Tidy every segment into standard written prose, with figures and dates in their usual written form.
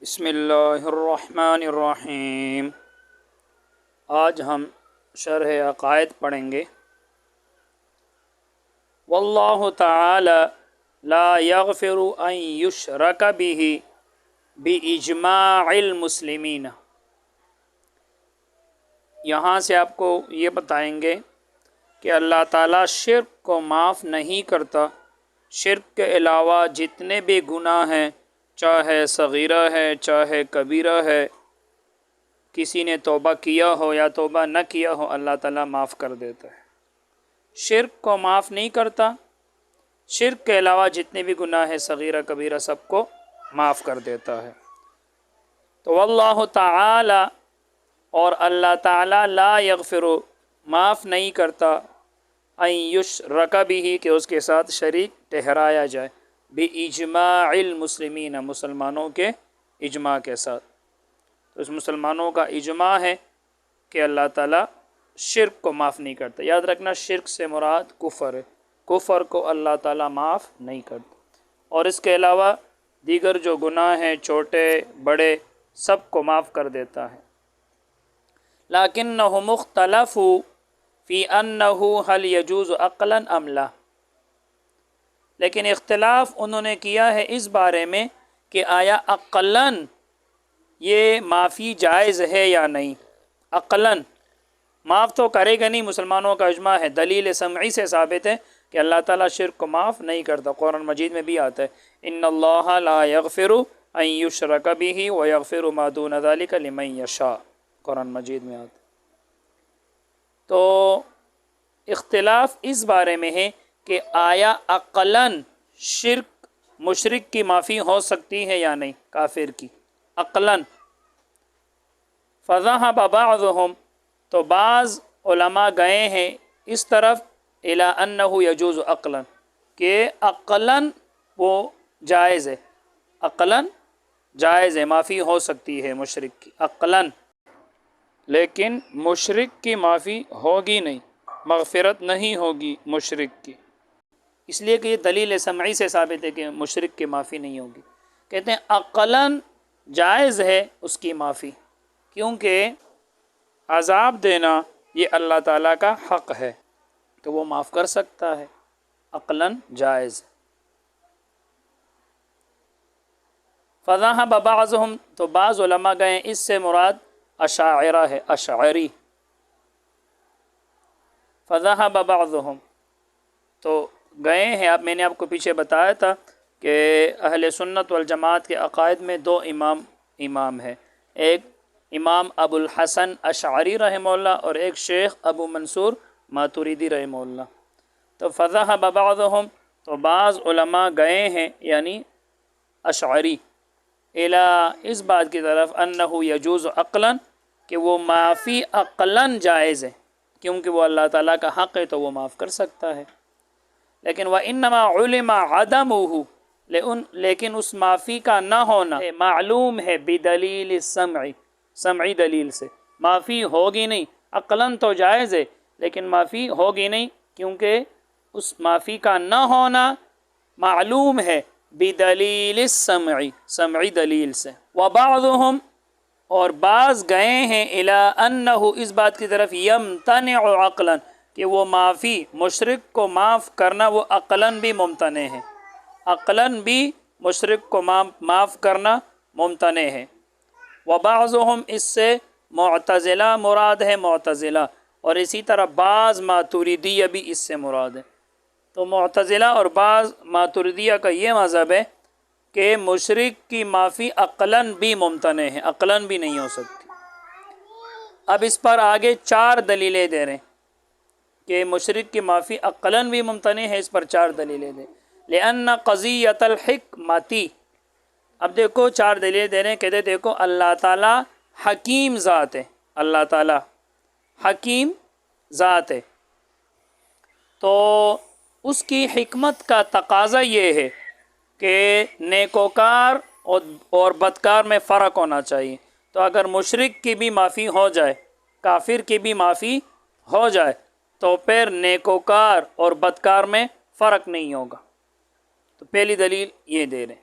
بسم اللہ الرحمن الرحیم۔ آج ہم شرح عقائد پڑھیں گے۔ واللہ تعالی لا یغفر ان یشرک بہ باجماع المسلمین۔ یہاں سے آپ کو یہ بتائیں گے کہ اللہ تعالیٰ شرک کو معاف نہیں کرتا۔ شرک کے علاوہ جتنے بھی گناہ ہیں، چاہے صغیرہ ہے چاہے کبیرہ ہے، کسی نے توبہ کیا ہو یا توبہ نہ کیا ہو، اللہ تعالیٰ معاف کر دیتا ہے۔ شرک کو معاف نہیں کرتا، شرک کے علاوہ جتنے بھی گناہ ہیں صغیرہ کبیرہ سب کو معاف کر دیتا ہے۔ تو واللہ تعالی، اور اللہ تعالیٰ لا یغفر، معاف نہیں کرتا، ان یشرک بہ، کہ اس کے ساتھ شریک ٹھہرایا جائے، باجماع المسلمین، مسلمانوں کے اجماع کے ساتھ۔ تو اس مسلمانوں کا اجماع ہے کہ اللہ تعالیٰ شرک کو معاف نہیں کرتا۔ یاد رکھنا، شرک سے مراد کفر ہے، کفر کو اللہ تعالیٰ معاف نہیں کرتا، اور اس کے علاوہ دیگر جو گناہ ہیں چھوٹے بڑے سب کو معاف کر دیتا ہے۔ لیکنہم اختلفوا فی انہ هل یجوز عقلا ام لا، لیکن اختلاف انہوں نے کیا ہے اس بارے میں کہ آیا عقلاً یہ معافی جائز ہے یا نہیں۔ عقلاً معاف تو کرے گا نہیں، مسلمانوں کا اجماع ہے، دلیل سمعی سے ثابت ہے کہ اللہ تعالیٰ شرک کو معاف نہیں کرتا۔ قرآن مجید میں بھی آتا ہے، ان اللہ لا یغفر ان یشرک بہ ویغفر ما دون ذلک لمن یشاء، قرآن مجید میں آتا ہے۔ تو اختلاف اس بارے میں ہے کہ آیا عقلاً شرک مشرک کی معافی ہو سکتی ہے یا نہیں، کافر کی عقلاً۔ فذهب بعضهم، تو بعض علماء گئے ہیں اس طرف، الی انہ یجوز عقلاً، کہ عقلاً وہ جائز ہے، عقلاً جائز ہے، معافی ہو سکتی ہے مشرک کی عقلاً، لیکن مشرک کی معافی ہوگی نہیں، مغفرت نہیں ہوگی مشرک کی، اس لیے کہ یہ دلیل سمعی سے ثابت ہے کہ مشرک کی معافی نہیں ہوگی۔ کہتے ہیں عقلاً جائز ہے اس کی معافی، کیونکہ عذاب دینا یہ اللہ تعالیٰ کا حق ہے، تو وہ معاف کر سکتا ہے، عقلاً جائز۔ فذهب بعضهم، تو بعض علماء گئے، اس سے مراد اشاعرہ ہے، اشعری۔ فذهب بعضهم، تو گئے ہیں، اب میں نے آپ کو پیچھے بتایا تھا کہ اہل سنت والجماعت کے عقائد میں دو امام ہیں، ایک امام ابو الحسن اشعری رحمہ اللہ، اور ایک شیخ ابو منصور ماتریدی رحمہ اللہ۔ تو فذهب بعضهم، تو بعض علماء گئے ہیں یعنی اشعری، الی، اس بات کی طرف، انہ یجوز عقلاً، کہ وہ معافی عقلاً جائز ہے، کیونکہ وہ اللہ تعالیٰ کا حق ہے تو وہ معاف کر سکتا ہے۔ لیکن وَإِنَّمَا عُلِمَ عَدَمُهُ، لیکن اس معافی کا نہ ہونا معلوم ہے، بدلیل سمعی، سمعی دلیل سے، معافی ہوگی نہیں، عقلاً تو جائز ہے لیکن معافی ہوگی نہیں، کیونکہ اس معافی کا نہ ہونا معلوم ہے بدلیل سمعی، سمعی دلیل سے۔ وَبَعْضُهُمْ، اور بعض گئے ہیں، الی انہ، اس بات کی طرف، یمتنع عقلاً، کہ وہ معافی مشرک کو معاف کرنا وہ عقلاً بھی ممتنع ہے، عقلاً بھی مشرک کو معاف کرنا ممتنع ہے۔ وبعضهم، اس سے معتزلہ مراد ہے، معتزلہ، اور اسی طرح بعض ماتریدیہ بھی اس سے مراد ہے۔ تو معتزلہ اور بعض ماتریدیہ کا یہ مذہب ہے کہ مشرک کی معافی عقلاً بھی ممتنع ہے، عقلاً بھی نہیں ہو سکتی۔ اب اس پر آگے 4 دلیلیں دے رہے ہیں کہ مشرک کی معافی عقلاً بھی ممتنع ہے، اس پر 4 دلیلیں دیں۔ لِأَنَّ قَضِيَّةَ الْحِکْمَةِ، اب دیکھو 4 دلیلیں دے رہے ہیں، کہتے دیکھو اللہ تعالیٰ حکیم ذات ہے، اللہ تعالیٰ حکیم ذات ہے، تو اس کی حکمت کا تقاضا یہ ہے کہ نیکوکار اور بدکار میں فرق ہونا چاہیے۔ تو اگر مشرک کی بھی معافی ہو جائے، کافر کی بھی معافی ہو جائے، تو پھر نیکوکار اور بدکار میں فرق نہیں ہوگا۔ تو پہلی دلیل یہ دے رہے ہیں۔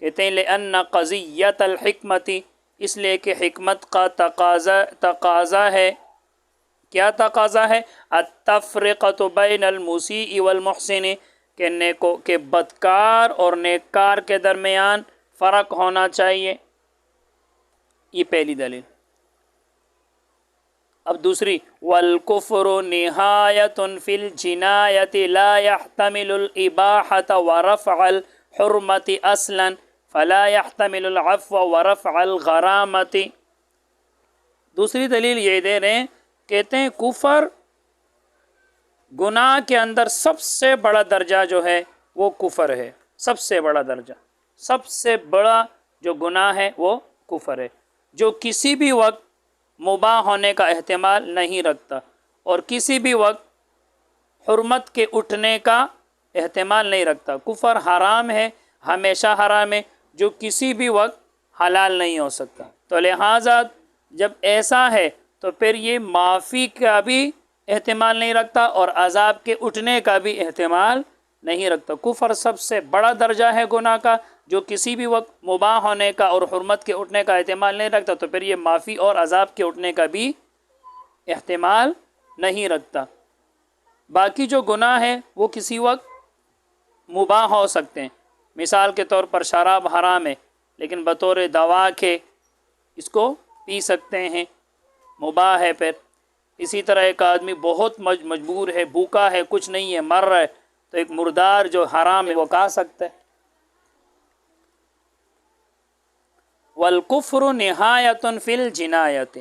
کہتے ہیں لأن قضیت الحکمتی، اس لیے کہ حکمت کا تقاضا ہے. کیا تقاضا ہے؟ التفرقۃ بین المسیء والمحسن، کہ بدکار اور نیکار کے درمیان فرق ہونا چاہیے. یہ پہلی دلیل. اب دوسری، والکفر نہایۃ فی الجنایۃ لا يحتمل الاباحۃ ورفع الحرمۃ اصلا فلا يحتمل العفو ورفع الغرامۃ. دوسری دلیل یہ دے رہے ہیں، کہتے ہیں کفر گناہ کے اندر سب سے بڑا درجہ جو ہے وہ کفر ہے. سب سے بڑا درجہ، سب سے بڑا جو گناہ ہے وہ کفر ہے، جو کسی بھی وقت مباح ہونے کا احتمال نہیں رکھتا اور کسی بھی وقت حرمت کے اٹھنے کا احتمال نہیں رکھتا. کفر حرام ہے، ہمیشہ حرام ہے، جو کسی بھی وقت حلال نہیں ہو سکتا. تو لہٰذا جب ایسا ہے تو پھر یہ معافی کا بھی احتمال نہیں رکھتا اور عذاب کے اٹھنے کا بھی احتمال نہیں رکھتا. کفر سب سے بڑا درجہ ہے گناہ کا، جو کسی بھی وقت مباح ہونے کا اور حرمت کے اٹھنے کا احتمال نہیں رکھتا، تو پھر یہ معافی اور عذاب کے اٹھنے کا بھی احتمال نہیں رکھتا. باقی جو گناہ ہے وہ کسی وقت مباح ہو سکتے ہیں. مثال کے طور پر شراب حرام ہے لیکن بطور دوا کے اس کو پی سکتے ہیں، مباح ہے. پھر اسی طرح ایک آدمی بہت مجبور ہے، بھوکا ہے، کچھ نہیں ہے، مر رہا ہے، تو ایک مردار جو حرام ہے وہ کھا سکتا ہے. والکفر نہایۃ فی الجنایۃ،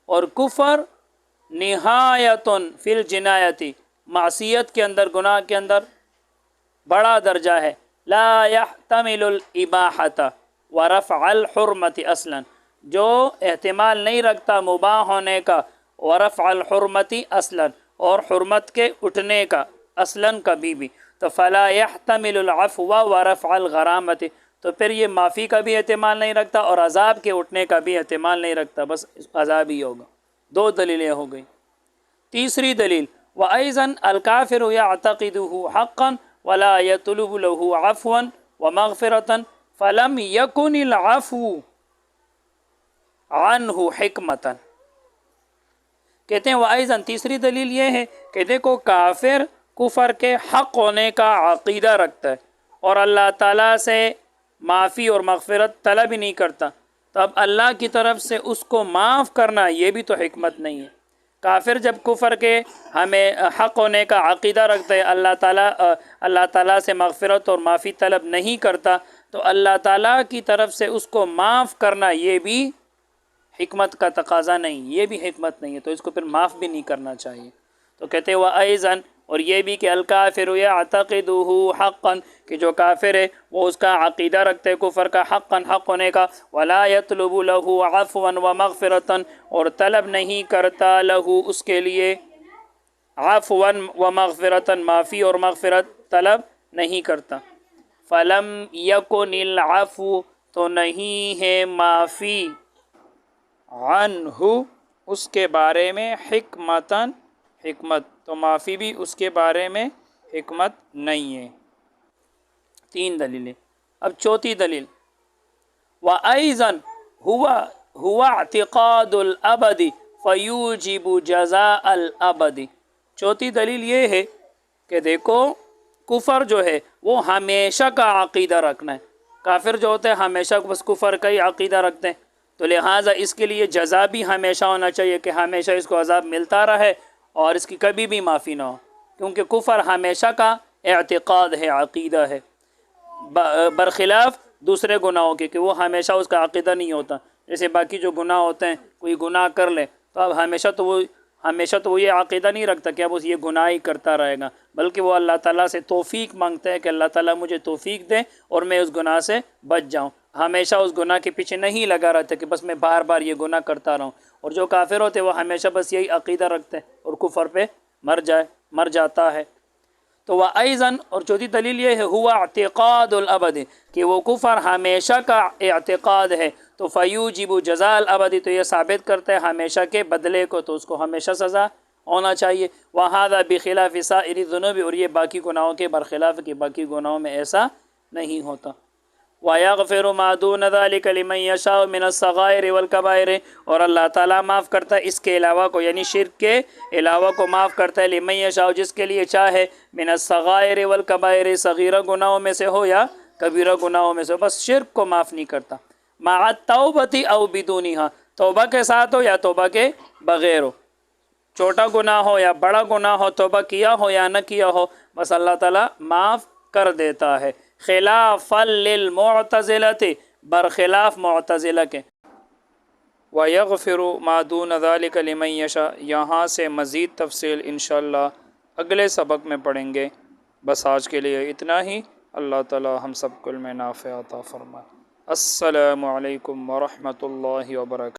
اور کفر نہایۃ فی الجنایۃ، معصیت کے اندر، گناہ کے اندر بڑا درجہ ہے. لا يحتمل الاباحۃ ورفع الحرمۃ اصلا، جو احتمال نہیں رکھتا مباح ہونے کا، ورفع الحرمۃ اصلا، اور حرمت کے اٹھنے کا، اصلا کبھی بھی. تو فلا يحتمل العفو ورفع الغرامۃ، تو پھر یہ معافی کا بھی احتمال نہیں رکھتا اور عذاب کے اٹھنے کا بھی احتمال نہیں رکھتا، بس عذاب ہی ہوگا. دو دلیلیں ہو گئی. تیسری دلیل، وَأَيْضًا الْكَافِرُ يَعْتَقِدُهُ حَقًّا وَلَا يَطْلُبُ لَهُ عَفْوًا وَمَغْفِرَةً فَلَمْ يَكُنِ الْعَفْوُ عَنْهُ حِكْمَةً. کہتے ہیں وَأَيْضًا، تیسری دلیل یہ ہے کہ دیکھو کافر کفر کے حق ہونے کا عقیدہ رکھتا ہے اور اللہ تعالیٰ سے معافی اور مغفرت طلب ہی نہیں کرتا، تو اب اللہ کی طرف سے اس کو معاف کرنا یہ بھی تو حکمت نہیں ہے. کافر جب کفر کے ہمیں حق ہونے کا عقیدہ رکھتا ہے، اللہ تعالیٰ سے مغفرت اور معافی طلب نہیں کرتا، تو اللہ تعالیٰ کی طرف سے اس کو معاف کرنا یہ بھی حکمت کا تقاضا نہیں، یہ بھی حکمت نہیں ہے، تو اس کو پھر معاف بھی نہیں کرنا چاہیے. تو کہتے ہیں وَأَيْضًا، اور یہ بھی کہ الکافر یعتقدہ حقا، کہ جو کافر ہے وہ اس کا عقیدہ رکھتے کفر کا، حقا، حق ہونے کا، ولا یطلب لہ عفوا ومغفرۃ، اور طلب نہیں کرتا لہو اس کے لیے، عفوا ومغفرۃ، معافی اور مغفرت طلب نہیں کرتا. فلم یکن العفو، تو نہیں ہے معافی، عنہ، اس کے بارے میں، حکمتاً، حکمت، تو معافی بھی اس کے بارے میں حکمت نہیں ہے. تین دلیلیں. اب چوتھی دلیل، وَأَيْضًا هُوَ اعْتِقَادُ الْأَبَدِ فَيُوجِبُ جَزَاءَ الْأَبَدِ. چوتھی دلیل یہ ہے کہ دیکھو کفر جو ہے وہ ہمیشہ کا عقیدہ رکھنا ہے. کافر جو ہوتے ہیں ہمیشہ بس کفر کا ہی عقیدہ رکھتے ہیں، تو لہٰذا اس کے لیے جزا بھی ہمیشہ ہونا چاہیے کہ ہمیشہ اس کو عذاب ملتا رہے اور اس کی کبھی بھی معافی نہ ہو، کیونکہ کفر ہمیشہ کا اعتقاد ہے، عقیدہ ہے، برخلاف دوسرے گناہوں کے کہ وہ ہمیشہ اس کا عقیدہ نہیں ہوتا. جیسے باقی جو گناہ ہوتے ہیں، کوئی گناہ کر لے تو اب ہمیشہ تو وہ یہ عقیدہ نہیں رکھتا کہ اب یہ گناہ ہی کرتا رہے گا، بلکہ وہ اللہ تعالیٰ سے توفیق مانگتا ہے کہ اللہ تعالیٰ مجھے توفیق دے اور میں اس گناہ سے بچ جاؤں. ہمیشہ اس گناہ کے پیچھے نہیں لگا رہتا کہ بس میں بار بار یہ گناہ کرتا رہوں. اور جو کافر ہوتے وہ ہمیشہ بس یہی عقیدہ رکھتے ہیں اور کفر پہ مر جاتا ہے. تو وَأَيْضًا، اور چوتھی دلیل یہ ہے، ہوا اعتقاد الابد، کہ وہ کفر ہمیشہ کا اعتقاد ہے، تو فیوجب جزاء الابد، تو یہ ثابت کرتا ہے ہمیشہ کے بدلے کو، تو اس کو ہمیشہ سزا ہونا چاہیے. وَهَذَا بِخِلَافِ سَائِرِ الذُّنُوبِ، اور یہ باقی گناہوں کے برخلاف کہ باقی گناہوں میں ایسا نہیں ہوتا. وَيَغْفِرُ مَا دُونَ ذَلِكَ لِمَن يَشَاءُ مِنَ الصَّغَائِرِ وَالْكَبَائِرِ، اور اللہ تعالیٰ معاف کرتا ہے اس کے علاوہ کو، یعنی شرک کے علاوہ کو معاف کرتا ہے، لِمَن يَشَاءُ جس کے لیے چاہے، مِنَ الصَّغَائِرِ وَالْكَبَائِرِ صغیرہ گناہوں میں سے ہو یا کبیرہ گناہوں میں سے ہو، بس شرک کو معاف نہیں کرتا، مع التوبۃ او بدونها، توبہ کے ساتھ ہو یا توبہ کے بغیر ہو، چھوٹا گناہ ہو یا بڑا گناہ ہو، توبہ کیا ہو یا نہ کیا ہو، بس اللہ تعالیٰ معاف کر دیتا ہے، خلافا للمعتزلۃ، برخلاف معتزلہ کے۔ وَيَغْفِرُ مَا دُونَ ذَلِكَ لِمَن يَشَاءُ، یہاں سے مزید تفصیل انشاءاللہ اگلے سبق میں پڑھیں گے۔ بس آج کے لیے اتنا ہی، اللہ تعالیٰ ہم سب کو علم نافع عطا فرمائے۔ السلام علیکم ورحمۃ اللہ وبرکاتہ۔